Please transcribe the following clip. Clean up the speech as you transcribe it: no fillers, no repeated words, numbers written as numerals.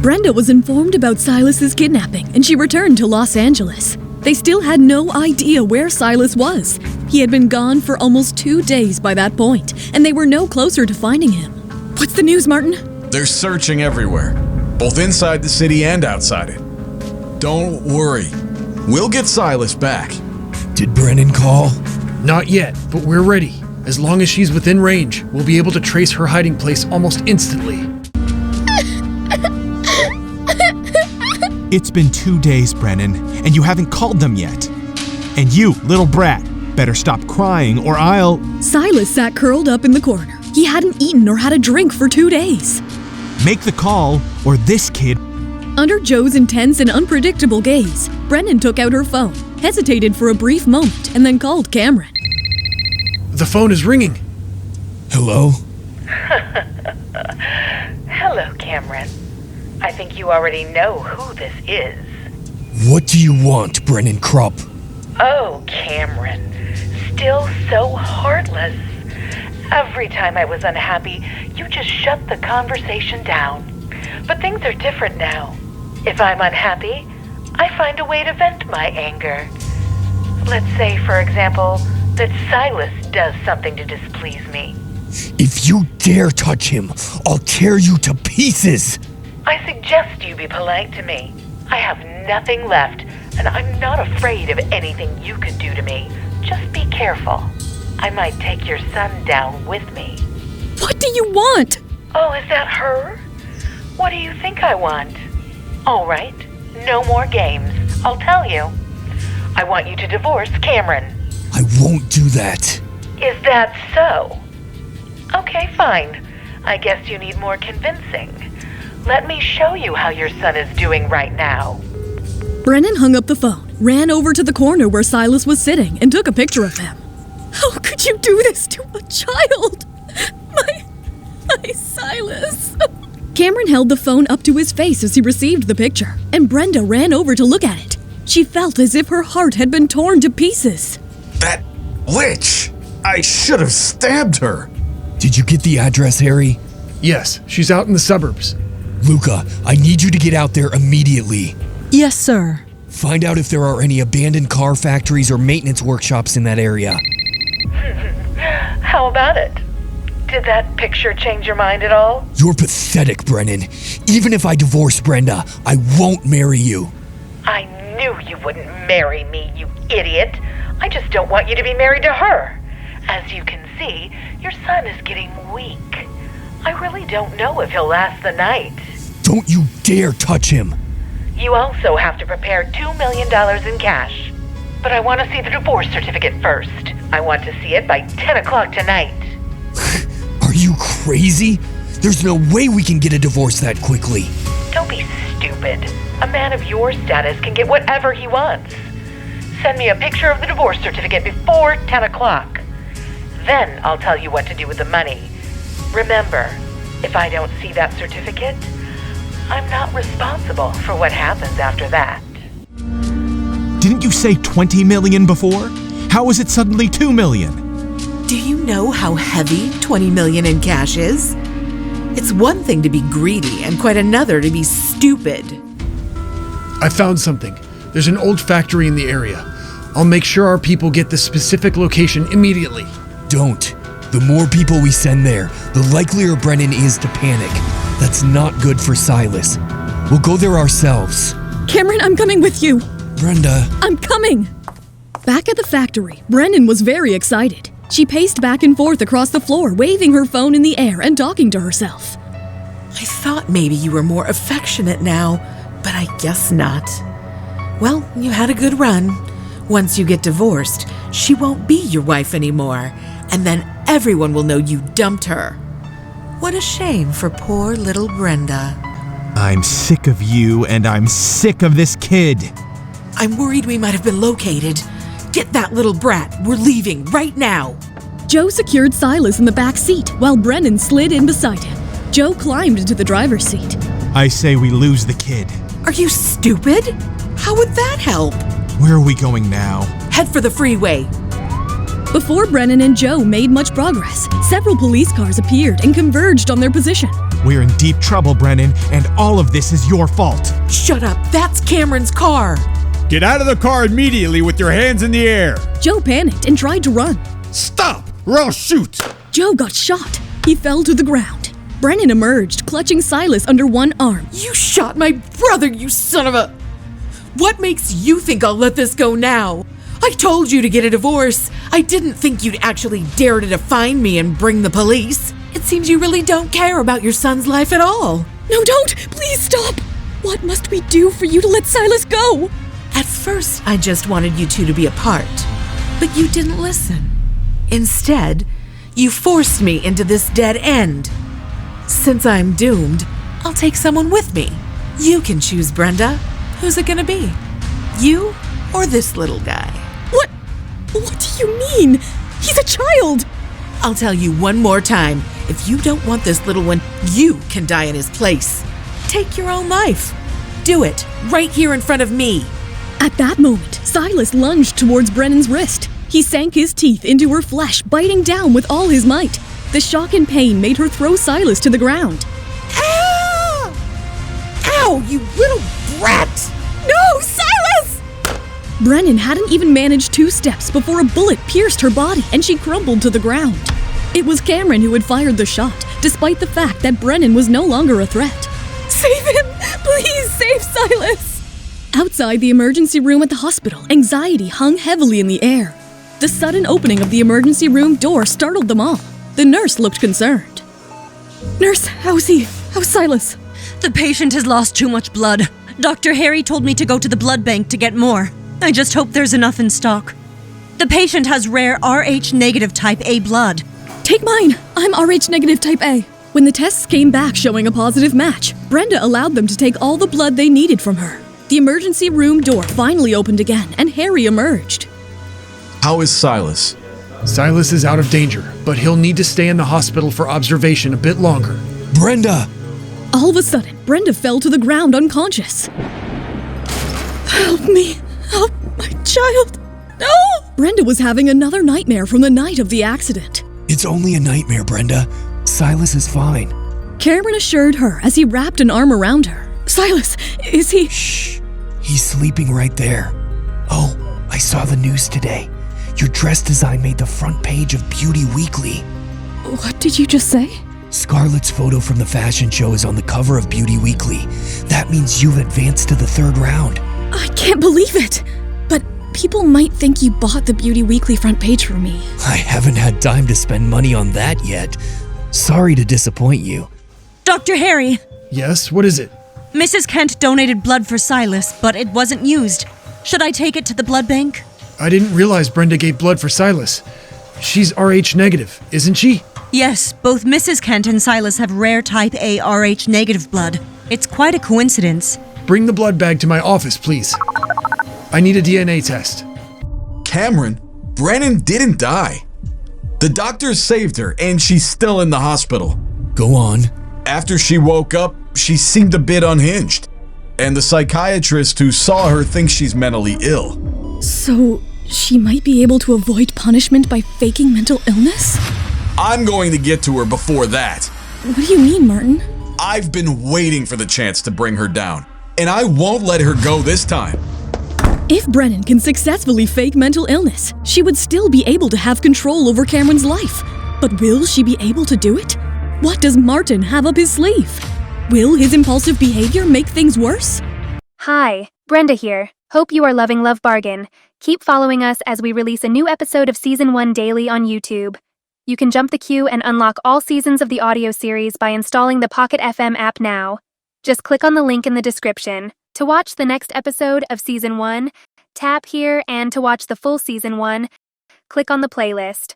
Brenda was informed about Silas's kidnapping and she returned to Los Angeles. They still had no idea where Silas was. He had been gone for almost 2 days by that point, and they were no closer to finding him. What's the news, Martin? They're searching everywhere, both inside the city and outside it. Don't worry, we'll get Silas back. Did Brennan call? Not yet, but we're ready. As long as she's within range, we'll be able to trace her hiding place almost instantly. It's been 2 days, Brennan, and you haven't called them yet. And you, little brat, better stop crying or I'll... Silas sat curled up in the corner. He hadn't eaten or had a drink for 2 days. Make the call, or this kid... Under Joe's intense and unpredictable gaze, Brennan took out her phone, hesitated for a brief moment, and then called Cameron. The phone is ringing. Hello? Hello, Cameron. I think you already know who this is. What do you want, Brennan Krupp? Oh, Cameron. Still so heartless. Every time I was unhappy, you just shut the conversation down. But things are different now. If I'm unhappy, I find a way to vent my anger. Let's say, for example, that Silas does something to displease me. If you dare touch him, I'll tear you to pieces! I suggest you be polite to me. I have nothing left, and I'm not afraid of anything you could do to me. Just be careful. I might take your son down with me. What do you want? Oh, is that her? What do you think I want? All right, no more games. I'll tell you. I want you to divorce Cameron. I won't do that. Is that so? Okay, fine. I guess you need more convincing. Let me show you how your son is doing right now. Brennan hung up the phone, ran over to the corner where Silas was sitting, and took a picture of him. How could you do this to a child? My Silas. Cameron held the phone up to his face as he received the picture, and Brenda ran over to look at it. She felt as if her heart had been torn to pieces. That witch! I should have stabbed her. Did you get the address, Harry? Yes, she's out in the suburbs. Luca, I need you to get out there immediately. Yes, sir. Find out if there are any abandoned car factories or maintenance workshops in that area. How about it? Did that picture change your mind at all? You're pathetic, Brennan. Even if I divorce Brenda, I won't marry you. I knew you wouldn't marry me, you idiot. I just don't want you to be married to her. As you can see, your son is getting weak. I really don't know if he'll last the night. Don't you dare touch him. You also have to prepare $2 million in cash. But I want to see the divorce certificate first. I want to see it by 10 o'clock tonight. Are you crazy? There's no way we can get a divorce that quickly. Don't be stupid. A man of your status can get whatever he wants. Send me a picture of the divorce certificate before 10 o'clock. Then I'll tell you what to do with the money. Remember, if I don't see that certificate, I'm not responsible for what happens after that. Didn't you say 20 million before? How is it suddenly 2 million? Do you know how heavy 20 million in cash is? It's one thing to be greedy and quite another to be stupid. I found something. There's an old factory in the area. I'll make sure our people get the specific location immediately. Don't. The more people we send there, the likelier Brennan is to panic. That's not good for Silas. We'll go there ourselves. Cameron, I'm coming with you. Brenda. I'm coming. Back at the factory, Brennan was very excited. She paced back and forth across the floor, waving her phone in the air and talking to herself. I thought maybe you were more affectionate now, but I guess not. Well, you had a good run. Once you get divorced, she won't be your wife anymore, and then everyone will know you dumped her. What a shame for poor little Brenda. I'm sick of you, and I'm sick of this kid. I'm worried we might have been located. Get that little brat. We're leaving right now. Joe secured Silas in the back seat while Brennan slid in beside him. Joe climbed into the driver's seat. I say we lose the kid. Are you stupid? How would that help? Where are we going now? Head for the freeway. Before Brennan and Joe made much progress, several police cars appeared and converged on their position. We're in deep trouble, Brennan, and all of this is your fault. Shut up. That's Cameron's car. Get out of the car immediately with your hands in the air. Joe panicked and tried to run. Stop, or I'll shoot. Joe got shot. He fell to the ground. Brennan emerged, clutching Silas under one arm. You shot my brother, you son of a... What makes you think I'll let this go now? I told you to get a divorce. I didn't think you'd actually dare to define me and bring the police. It seems you really don't care about your son's life at all. No, don't! Please stop! What must we do for you to let Silas go? At first, I just wanted you two to be apart. But you didn't listen. Instead, you forced me into this dead end. Since I'm doomed, I'll take someone with me. You can choose, Brenda. Who's it gonna be? You or this little guy? What do you mean? He's a child! I'll tell you one more time. If you don't want this little one, you can die in his place. Take your own life. Do it, right here in front of me. At that moment, Silas lunged towards Brennan's wrist. He sank his teeth into her flesh, biting down with all his might. The shock and pain made her throw Silas to the ground. Ow! Ow, you little brat! No, Silas! Brennan hadn't even managed 2 steps before a bullet pierced her body and she crumpled to the ground. It was Cameron who had fired the shot, despite the fact that Brennan was no longer a threat. Save him! Please save Silas! Outside the emergency room at the hospital, anxiety hung heavily in the air. The sudden opening of the emergency room door startled them all. The nurse looked concerned. Nurse, how's he? How's Silas? The patient has lost too much blood. Dr. Harry told me to go to the blood bank to get more. I just hope there's enough in stock. The patient has rare Rh negative type A blood. Take mine. I'm Rh negative type A. When the tests came back showing a positive match, Brenda allowed them to take all the blood they needed from her. The emergency room door finally opened again and Harry emerged. How is Silas? Silas is out of danger, but he'll need to stay in the hospital for observation a bit longer. Brenda! All of a sudden, Brenda fell to the ground unconscious. Help me! Help my child! No! Brenda was having another nightmare from the night of the accident. It's only a nightmare, Brenda. Silas is fine. Cameron assured her as he wrapped an arm around her. Silas, is he? Shh. He's sleeping right there. Oh, I saw the news today. Your dress design made the front page of Beauty Weekly. What did you just say? Scarlett's photo from the fashion show is on the cover of Beauty Weekly. That means you've advanced to the 3rd round. I can't believe it! But people might think you bought the Beauty Weekly front page for me. I haven't had time to spend money on that yet. Sorry to disappoint you. Dr. Harry, Yes, what is it? Mrs. Kent donated blood for Silas, but it wasn't used. Should I take it to the blood bank? I didn't realize Brenda gave blood for Silas. She's Rh negative, isn't she? Yes, both Mrs. Kent and Silas have rare type A Rh negative blood. It's quite a coincidence. Bring the blood bag to my office, please. I need a DNA test. Cameron, Brennan didn't die. The doctors saved her and she's still in the hospital. Go on. After she woke up, she seemed a bit unhinged. And the psychiatrist who saw her thinks she's mentally ill. So, she might be able to avoid punishment by faking mental illness? I'm going to get to her before that. What do you mean, Martin? I've been waiting for the chance to bring her down, and I won't let her go this time. If Brennan can successfully fake mental illness, she would still be able to have control over Cameron's life. But will she be able to do it? What does Martin have up his sleeve? Will his impulsive behavior make things worse? Hi, Brenda here. Hope you are loving Love Bargain. Keep following us as we release a new episode of Season 1 daily on YouTube. You can jump the queue and unlock all seasons of the audio series by installing the Pocket FM app now. Just click on the link in the description. To watch the next episode of Season 1, tap here, and to watch the full Season 1, click on the playlist.